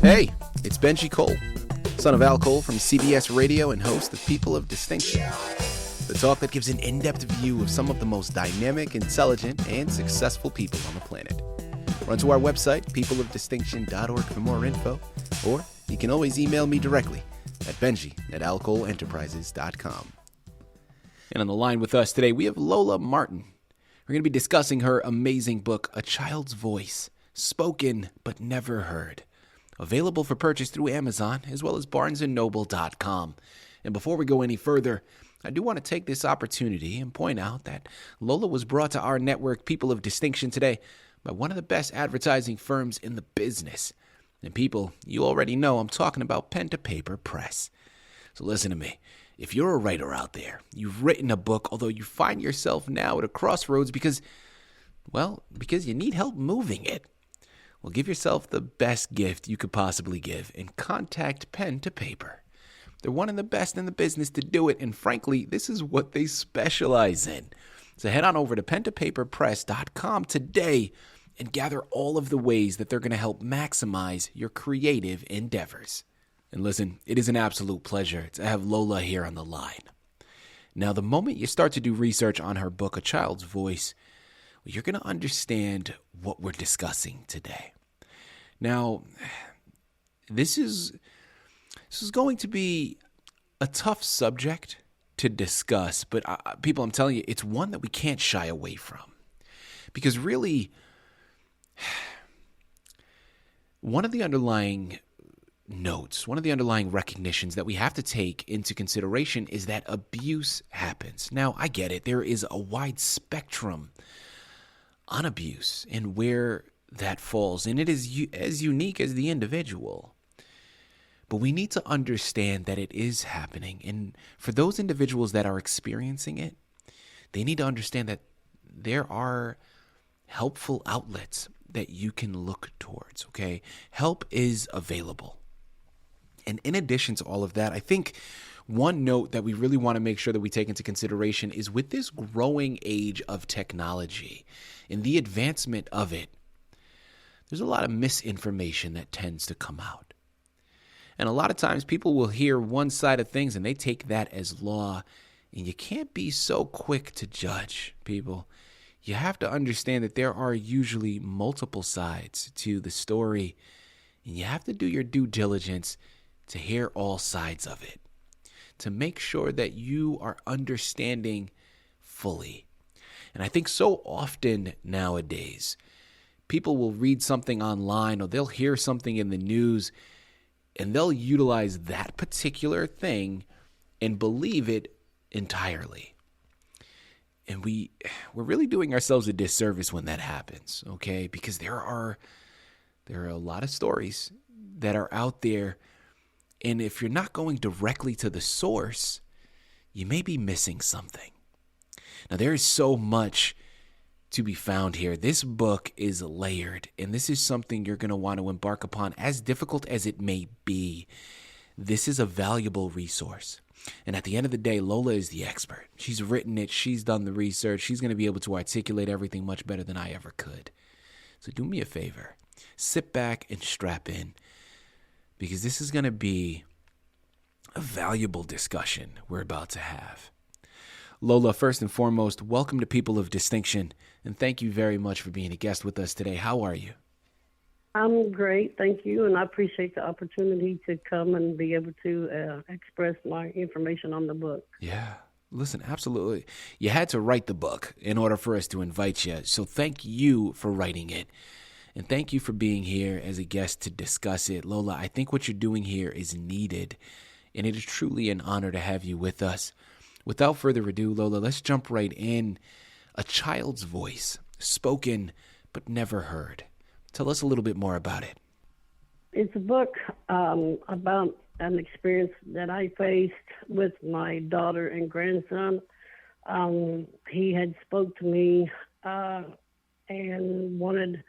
Hey, it's Benji Cole, son of Al Cole from CBS Radio and host of People of Distinction, the talk that gives an in-depth view of some of the most dynamic, intelligent, and successful people on the planet. Run to our website, peopleofdistinction.org for more info, or you can always email me directly at benji@alcoleenterprises.com. And on the line with us today, we have Lola Martin. We're going to be discussing her amazing book, A Child's Voice, Spoken But Never Heard. Available for purchase through Amazon as well as barnesandnoble.com. And before we go any further, I do want to take this opportunity and point out that Lola was brought to our network, People of Distinction, today by one of the best advertising firms in the business. And people, you already know I'm talking about Pen to Paper Press. So listen to me. If you're a writer out there, you've written a book, although you find yourself now at a crossroads because you need help moving it. Well, give yourself the best gift you could possibly give and contact Pen to Paper. They're one of the best in the business to do it, and frankly, this is what they specialize in. So head on over to pentopaperpress.com today and gather all of the ways that they're going to help maximize your creative endeavors. And listen, it is an absolute pleasure to have Lola here on the line. Now, the moment you start to do research on her book, A Child's Voice, you're going to understand what we're discussing today. Now, this is going to be a tough subject to discuss, but people, I'm telling you, it's one that we can't shy away from. Because really, one of the underlying notes, one of the underlying recognitions that we have to take into consideration is that abuse happens. Now, I get it. There is a wide spectrum on abuse and where that falls, and it is as unique as the individual. But we need to understand that it is happening, and for those individuals that are experiencing it, they need to understand that there are helpful outlets that you can look towards, okay? Help is available. And in addition to all of that, I think one note that we really want to make sure that we take into consideration is with this growing age of technology and the advancement of it, there's a lot of misinformation that tends to come out. And a lot of times people will hear one side of things and they take that as law. And you can't be so quick to judge, people. You have to understand that there are usually multiple sides to the story. And you have to do your due diligence to hear all sides of it, to make sure that you are understanding fully. And I think so often nowadays, people will read something online or they'll hear something in the news and they'll utilize that particular thing and believe it entirely. And we're really doing ourselves a disservice when that happens, okay? Because there are a lot of stories that are out there, and if you're not going directly to the source, you may be missing something. Now, there is so much to be found here. This book is layered, and this is something you're going to want to embark upon, as difficult as it may be. This is a valuable resource. And at the end of the day, Lola is the expert. She's written it. She's done the research. She's going to be able to articulate everything much better than I ever could. So do me a favor. Sit back and strap in, because this is going to be a valuable discussion we're about to have. Lola, first and foremost, welcome to People of Distinction, and thank you very much for being a guest with us today. How are you? I'm great, thank you, and I appreciate the opportunity to come and be able to express my information on the book. Yeah, listen, absolutely. You had to write the book in order for us to invite you, so thank you for writing it. And thank you for being here as a guest to discuss it. Lola, I think what you're doing here is needed, and it is truly an honor to have you with us. Without further ado, Lola, let's jump right in. A Child's Voice, Spoken But Never Heard. Tell us a little bit more about it. It's a book about an experience that I faced with my daughter and grandson. He had spoke to me and wanted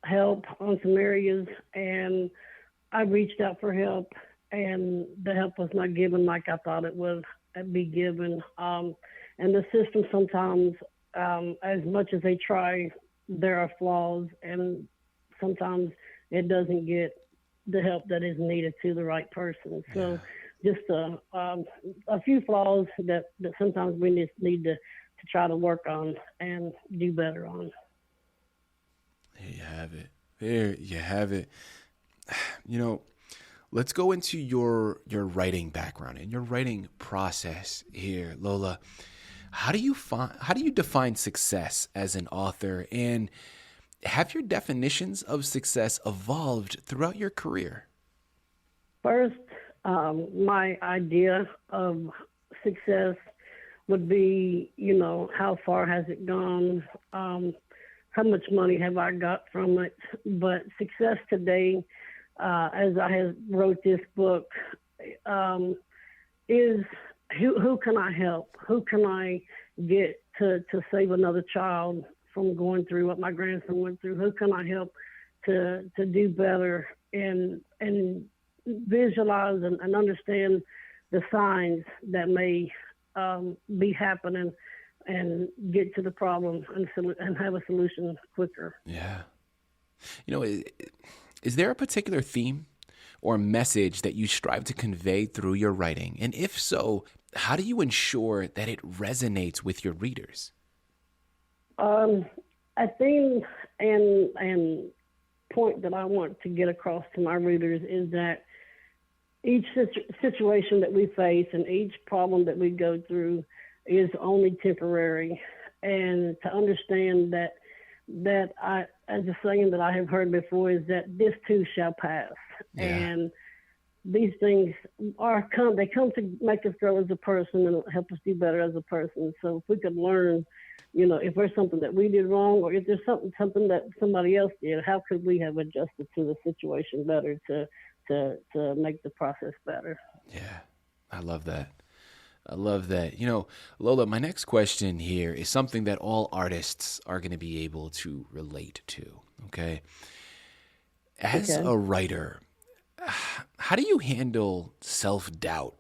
help on some areas, and I reached out for help, and the help was not given like I thought it would be given. And the system sometimes, as much as they try, there are flaws, and sometimes it doesn't get the help that is needed to the right person. So Yeah. just a few flaws that sometimes we need to try to work on and do better on. There you have it. There you have it. You know, let's go into your writing background and your writing process here, Lola. How do you define success as an author, and have your definitions of success evolved throughout your career? First, my idea of success would be, how far has it gone? How much money have I got from it? But success today, as I have wrote this book, um, is who can I help? Who can I get to save another child from going through what my grandson went through? Who can I help to do better and visualize and understand the signs that may be happening and get to the problem and have a solution quicker. Yeah. You know, is there a particular theme or message that you strive to convey through your writing? And if so, how do you ensure that it resonates with your readers? I think and point that I want to get across to my readers is that each situation that we face and each problem that we go through is only temporary, and to understand that I, as a saying that I have heard before, is that this too shall pass, Yeah. and these things they come to make us grow as a person and help us do better as a person. So if we could learn, if there's something that we did wrong, or if there's something that somebody else did, how could we have adjusted to the situation better to make the process better? Yeah. I love that. I love that. Lola, my next question here is something that all artists are going to be able to relate to. Okay. As Okay. a writer, how do you handle self doubt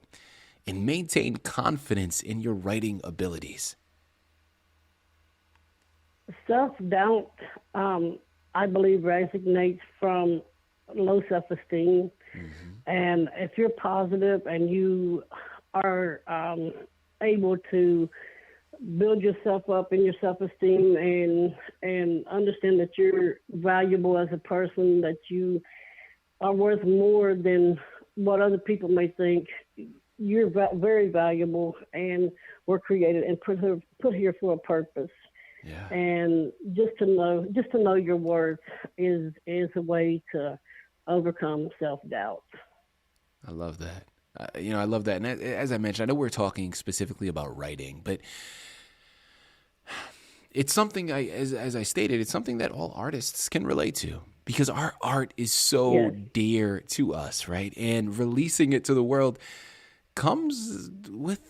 and maintain confidence in your writing abilities? Self-doubt, I believe, resonates from low self-esteem. And if you're positive and you are able to build yourself up in your self-esteem and understand that you're valuable as a person, that you are worth more than what other people may think, you're very valuable and were created and put here for a purpose. Yeah. And just to know your worth is a way to overcome self-doubt. I love that. I love that. And as I mentioned, I know we're talking specifically about writing, but it's something as I stated, it's something that all artists can relate to because our art is so Yes. dear to us, right? And releasing it to the world comes with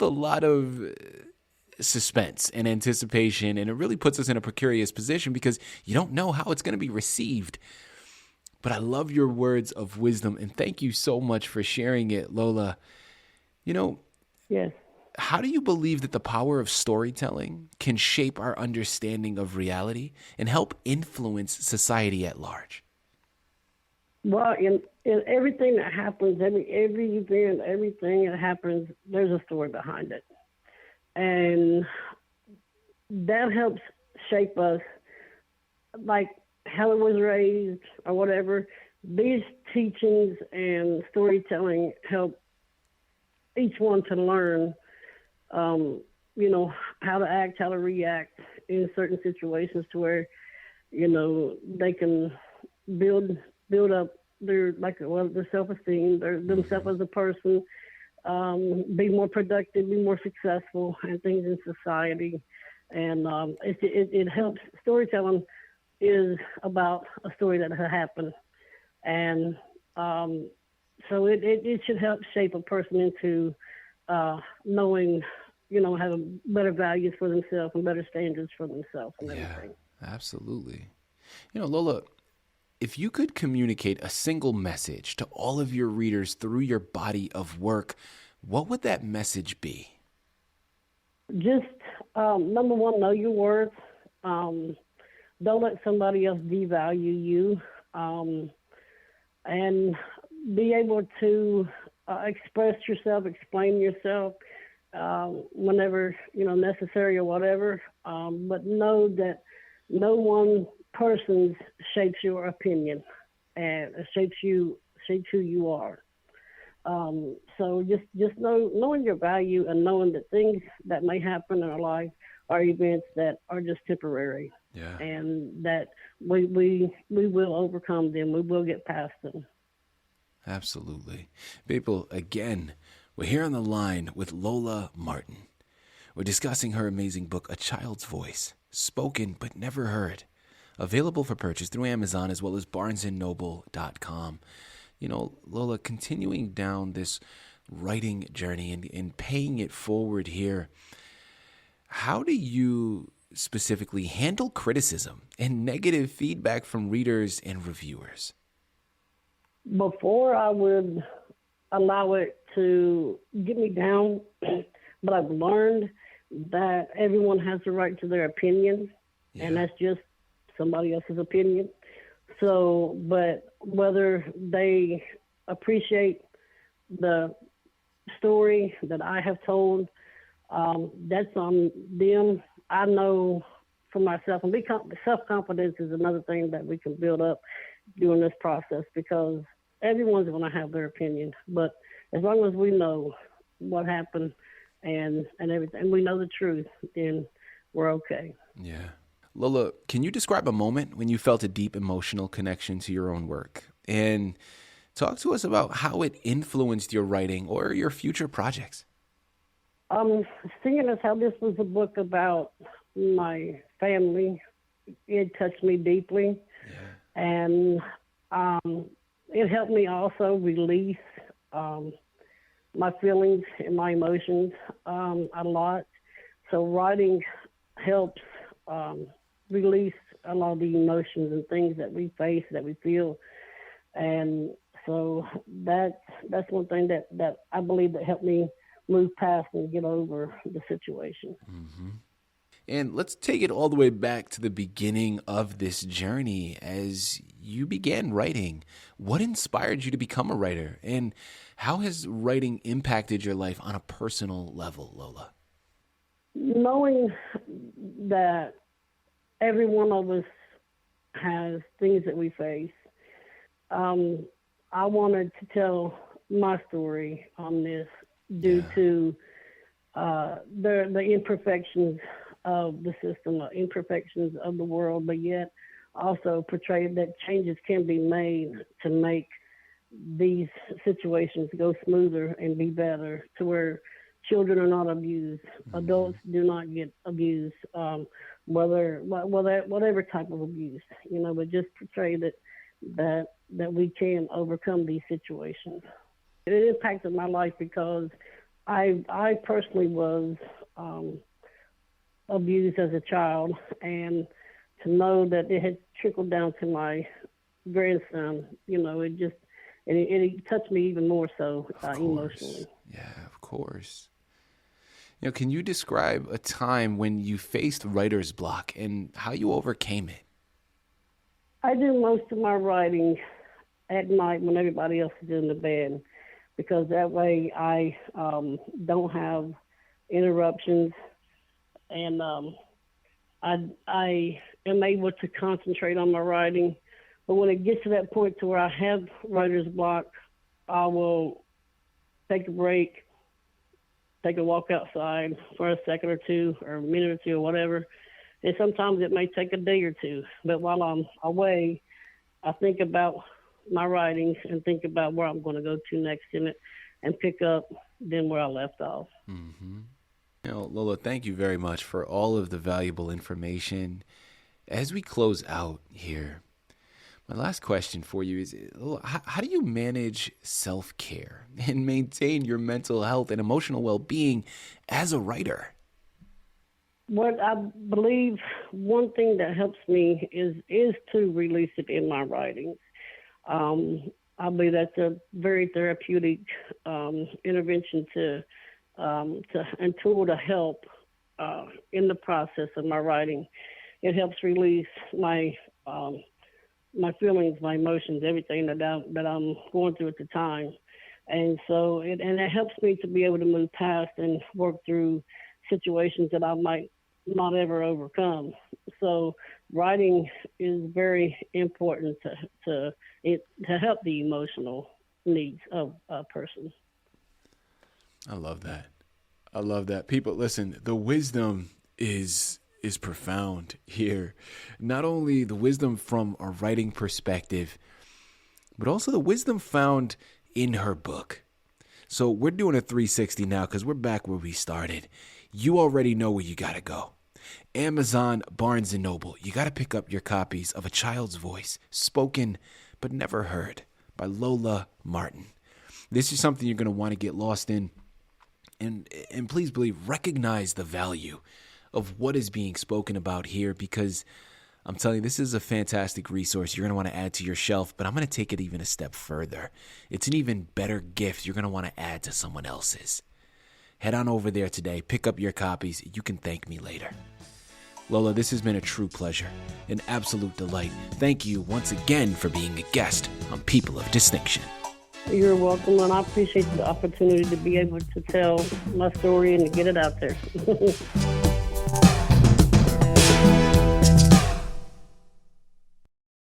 a lot of suspense and anticipation, and it really puts us in a precarious position because you don't know how it's going to be received. But I love your words of wisdom, and thank you so much for sharing it, Lola. You know, Yes. how do you believe that the power of storytelling can shape our understanding of reality and help influence society at large? Well, in everything that happens, every event, everything that happens, there's a story behind it, and that helps shape us, like how it was raised or whatever. These teachings and storytelling help each one to learn, how to act, how to react in certain situations to where, they can build up their self-esteem, themselves as a person, be more productive, be more successful, and things in society. And it helps. Storytelling is about a story that has happened, and so it should help shape a person into knowing, having better values for themselves and better standards for themselves and Yeah, everything. absolutely. Lola, if you could communicate a single message to all of your readers through your body of work, what would that message be? Just number one, know your worth. don't let somebody else devalue you, and be able to express yourself, explain yourself whenever necessary or whatever. But know that no one person shapes your opinion and shapes who you are. So just knowing your value and knowing that things that may happen in our life are events that are just temporary, Yeah. and that we will overcome them. We will get past them. Absolutely. People, again, we're here on the line with Lola Martin. We're discussing her amazing book, A Child's Voice, Spoken But Never Heard, available for purchase through Amazon as well as barnesandnoble.com. You know, Lola, continuing down this writing journey and paying it forward here, how do you specifically handle criticism and negative feedback from readers and reviewers? Before I would allow it to get me down, but I've learned that everyone has the right to their opinion, and that's just somebody else's opinion. So, but whether they appreciate the story that I have told, that's on them. I know for myself, and self-confidence is another thing that we can build up during this process, because everyone's going to have their opinion. But as long as we know what happened and everything, we know the truth, then we're okay. Yeah. Lola, can you describe a moment when you felt a deep emotional connection to your own work? And talk to us about how it influenced your writing or your future projects. Seeing as how this was a book about my family, it touched me deeply. Yeah. And it helped me also release my feelings and my emotions a lot. So writing helps release a lot of the emotions and things that we face, that we feel. And so that's one thing that I believe that helped me move past and get over the situation. Mm-hmm. And let's take it all the way back to the beginning of this journey as you began writing. What inspired you to become a writer? And how has writing impacted your life on a personal level, Lola? Knowing that every one of us has things that we face, I wanted to tell my story on this due to the imperfections of the system, the imperfections of the world, but yet also portray that changes can be made to make these situations go smoother and be better, to where children are not abused, adults do not get abused, whatever type of abuse, but just portray that we can overcome these situations. It impacted my life because I personally was abused as a child, and to know that it had trickled down to my grandson, it touched me even more so emotionally. Yeah, of course. Can you describe a time when you faced writer's block and how you overcame it? I do most of my writing at night when everybody else is in the bed, because that way I don't have interruptions, and I am able to concentrate on my writing. But when it gets to that point to where I have writer's block, I will take a break, take a walk outside for a second or two, or a minute or two, or whatever. And sometimes it may take a day or two. But while I'm away, I think about my writings and think about where I'm going to go to next in it, and pick up then where I left off. Mm-hmm. Lola, thank you very much for all of the valuable information. As we close out here, my last question for you is, how do you manage self-care and maintain your mental health and emotional well-being as a writer? What I believe, one thing that helps me is to release it in my writings. I believe that's a very therapeutic intervention and tool to help in the process of my writing. it helps release my feelings, my emotions, everything that I'm going through at the time. And so it helps me to be able to move past and work through situations that I might not ever overcome. So writing is very important to help the emotional needs of a person. I love that. I love that. People, listen, the wisdom is profound here. Not only the wisdom from a writing perspective, but also the wisdom found in her book. So we're doing a 360 now because we're back where we started. You already know where you got to go. Amazon, Barnes & Noble. You got to pick up your copies of A Child's Voice, Spoken but Never Heard by Lola Martin. This is something you're going to want to get lost in. And please believe, recognize the value of what is being spoken about here, because I'm telling you, this is a fantastic resource you're going to want to add to your shelf, but I'm going to take it even a step further. It's an even better gift you're going to want to add to someone else's. Head on over there today, pick up your copies. You can thank me later. Lola, this has been a true pleasure, an absolute delight. Thank you once again for being a guest on People of Distinction. You're welcome, and I appreciate the opportunity to be able to tell my story and to get it out there.